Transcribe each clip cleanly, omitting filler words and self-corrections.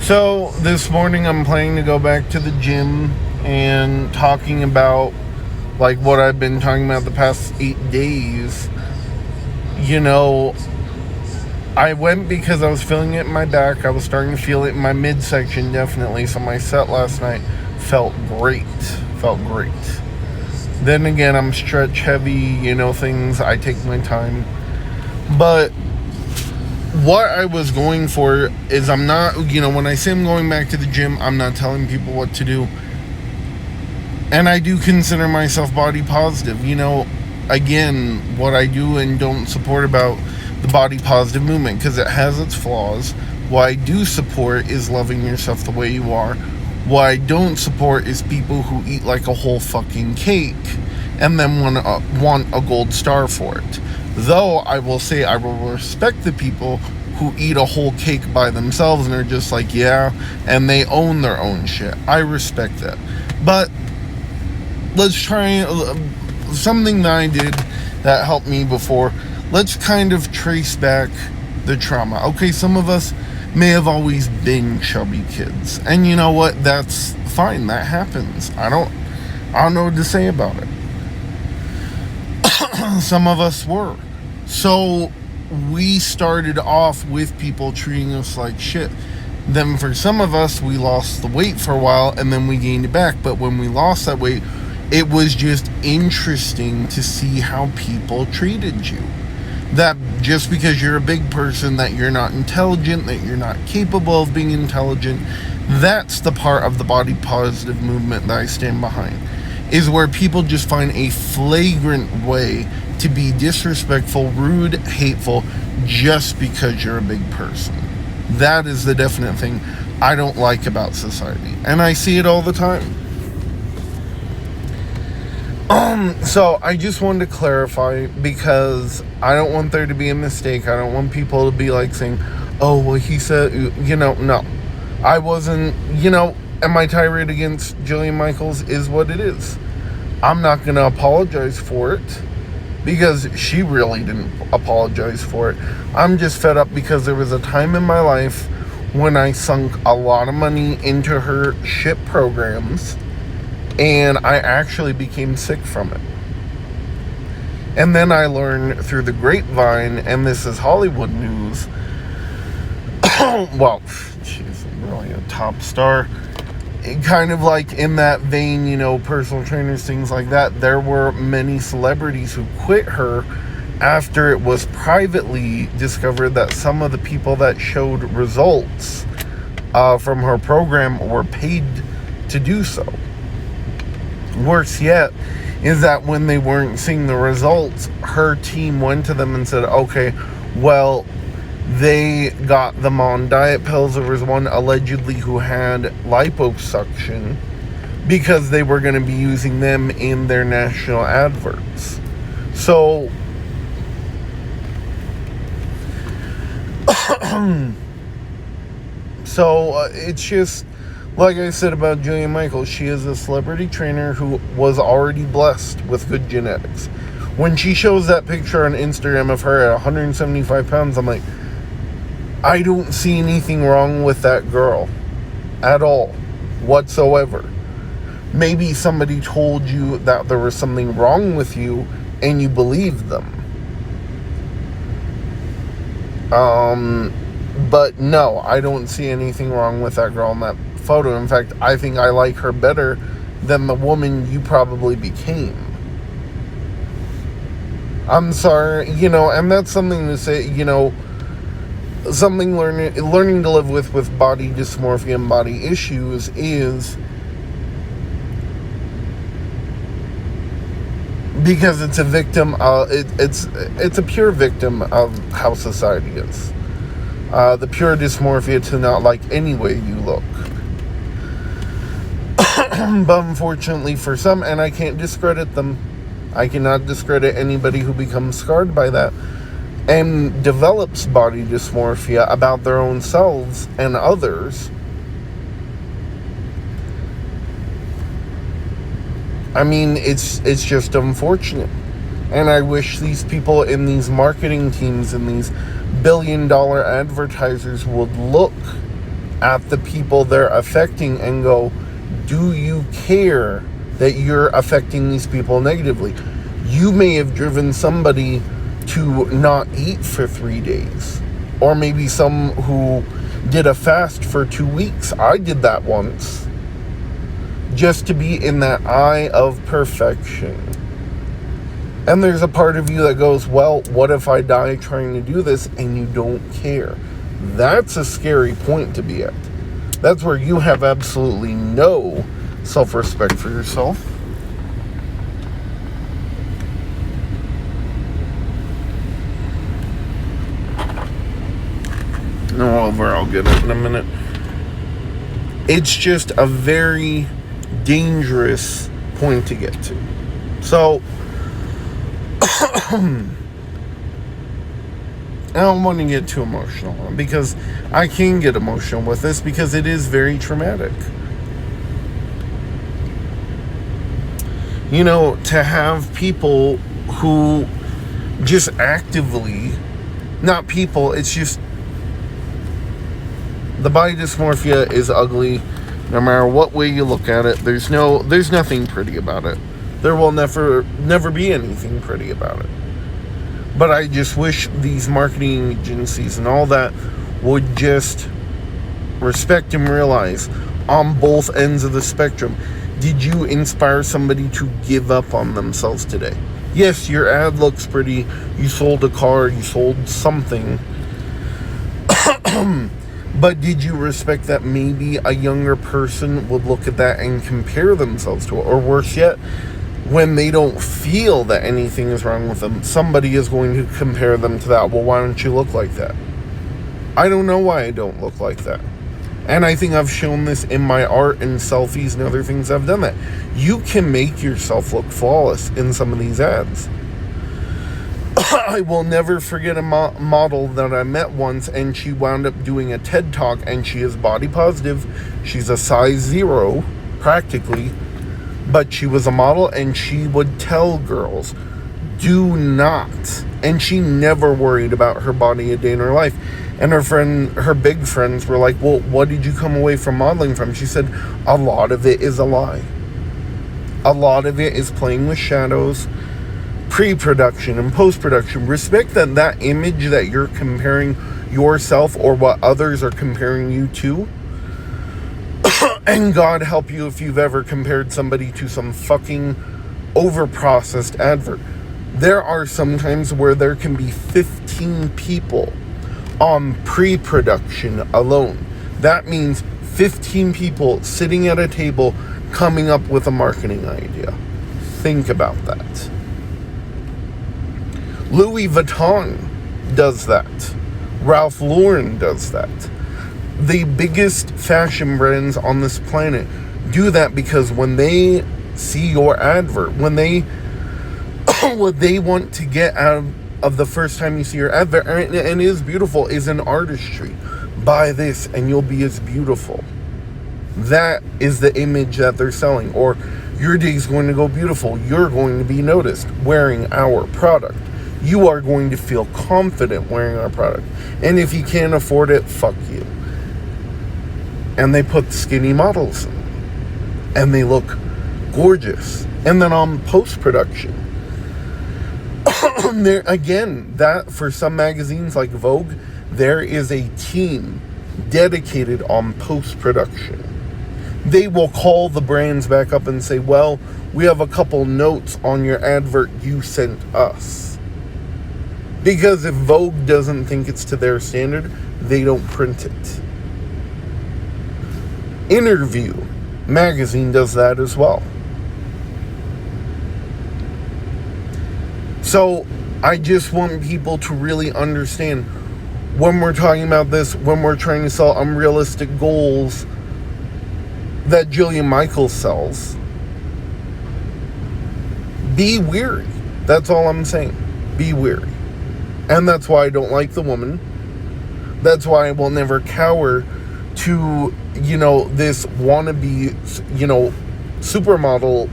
So this morning I'm planning to go back to the gym and talking about like what I've been talking about the past 8 days. You know, I went because I was feeling it in my back. I was starting to feel it in my midsection, definitely. So my set last night felt great. Felt great. Then again, I'm stretch heavy, things. I take my time. But what I was going for is I'm not, when I say I'm going back to the gym, I'm not telling people what to do. And I do consider myself body positive. Again, what I do and don't support about the body positive movement, because it has its flaws. What I do support is loving yourself the way you are. What I don't support is people who eat like a whole fucking cake and then want a gold star for it. Though I will say I will respect the people who eat a whole cake by themselves and are just like, yeah, and they own their own shit. I respect that. But let's try something that I did that helped me before. Let's kind of trace back the trauma. Okay, some of us may have always been chubby kids. And you know what? That's fine. That happens. I don't know what to say about it. Some of us were. So we started off with people treating us like shit. Then for some of us, we lost the weight for a while and then we gained it back. But when we lost that weight, it was just interesting to see how people treated you. That just because you're a big person, that you're not intelligent, that you're not capable of being intelligent. That's the part of the body positive movement that I stand behind, is where people just find a flagrant way to be disrespectful, rude, hateful, just because you're a big person. That is the definite thing I don't like about society. And I see it all the time. So I just wanted to clarify, because I don't want there to be a mistake. I don't want people to be like saying, oh, well, he said, no. I wasn't, and my tirade against Jillian Michaels is what it is. I'm not going to apologize for it, because she really didn't apologize for it. I'm just fed up because there was a time in my life when I sunk a lot of money into her shit programs, and I actually became sick from it. And then I learned through the grapevine, and this is Hollywood news, well, she's really a top star, kind of like in that vein, personal trainers, things like that. There were many celebrities who quit her after it was privately discovered that some of the people that showed results from her program were paid to do so. Worse yet is that when they weren't seeing the results, her team went to them and said, okay, well, they got them on diet pills. There was one allegedly who had liposuction because they were going to be using them in their national adverts. So it's just like I said about Jillian Michaels. She is a celebrity trainer who was already blessed with good genetics. When she shows that picture on Instagram of her at 175 pounds, I'm like, I don't see anything wrong with that girl at all, whatsoever. Maybe somebody told you that there was something wrong with you and you believed them. But no, I don't see anything wrong with that girl in that photo. In fact, I think I like her better than the woman you probably became. I'm sorry, and that's something to say, something learning to live with body dysmorphia and body issues is because it's a victim it's a pure victim of how society is. The pure dysmorphia to not like any way you look. But unfortunately for some, and I can't discredit them, I cannot discredit anybody who becomes scarred by that and develops body dysmorphia about their own selves and others. I mean, it's just unfortunate. And I wish these people in these marketing teams and these billion-dollar advertisers would look at the people they're affecting and go, do you care that you're affecting these people negatively? You may have driven somebody to not eat for 3 days. Or maybe some who did a fast for 2 weeks. I did that once. Just to be in that eye of perfection. And there's a part of you that goes, well, what if I die trying to do this and you don't care? That's a scary point to be at. That's where you have absolutely no self-respect for yourself. No, I'll get it in a minute. It's just a very dangerous point to get to. So, I don't want to get too emotional, because I can get emotional with this, because it is very traumatic. You know, to have people who just actively, not people, it's just, the body dysmorphia is ugly no matter what way you look at it. There's nothing pretty about it. There will never be anything pretty about it. But I just wish these marketing agencies and all that would just respect and realize, on both ends of the spectrum, did you inspire somebody to give up on themselves today? Yes, your ad looks pretty. You sold a car. You sold something. But did you respect that maybe a younger person would look at that and compare themselves to it? Or worse yet, when they don't feel that anything is wrong with them, somebody is going to compare them to that. Well, why don't you look like that? I don't know why I don't look like that. And I think I've shown this in my art and selfies and other things I've done that. You can make yourself look flawless in some of these ads. I will never forget a model that I met once, and she wound up doing a TED Talk, and she is body positive. She's a size 0, practically. But she was a model, and she would tell girls, do not. And she never worried about her body a day in her life. And her big friends were like, well, what did you come away from modeling from? She said, a lot of it is a lie. A lot of it is playing with shadows, pre-production and post-production. Respect that image that you're comparing yourself or what others are comparing you to. And God help you if you've ever compared somebody to some fucking over-processed advert. There are some times where there can be 15 people on pre-production alone. That means 15 people sitting at a table coming up with a marketing idea. Think about that. Louis Vuitton does that. Ralph Lauren does that. The biggest fashion brands on this planet do that because when they see your advert, when they what they want to get out of the first time you see your advert, and it is beautiful, is an artistry. Buy this and you'll be as beautiful. That is the image that they're selling. Or your day is going to go beautiful. You're going to be noticed wearing our product. You are going to feel confident wearing our product. And if you can't afford it, fuck you. And they put skinny models in. And they look gorgeous. And then on post-production, there again, that for some magazines like Vogue, there is a team dedicated on post-production. They will call the brands back up and say, well, we have a couple notes on your advert you sent us. Because if Vogue doesn't think it's to their standard, they don't print it. Interview magazine does that as well. So I just want people to really understand, when we're talking about this, when we're trying to sell unrealistic goals that Jillian Michaels sells, be weary. That's all I'm saying. Be weary. And that's why I don't like the woman. That's why I will never cower to, this wannabe, supermodel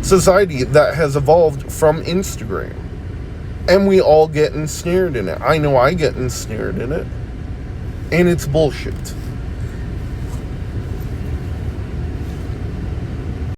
society that has evolved from Instagram. And we all get ensnared in it. I know I get ensnared in it. And it's bullshit.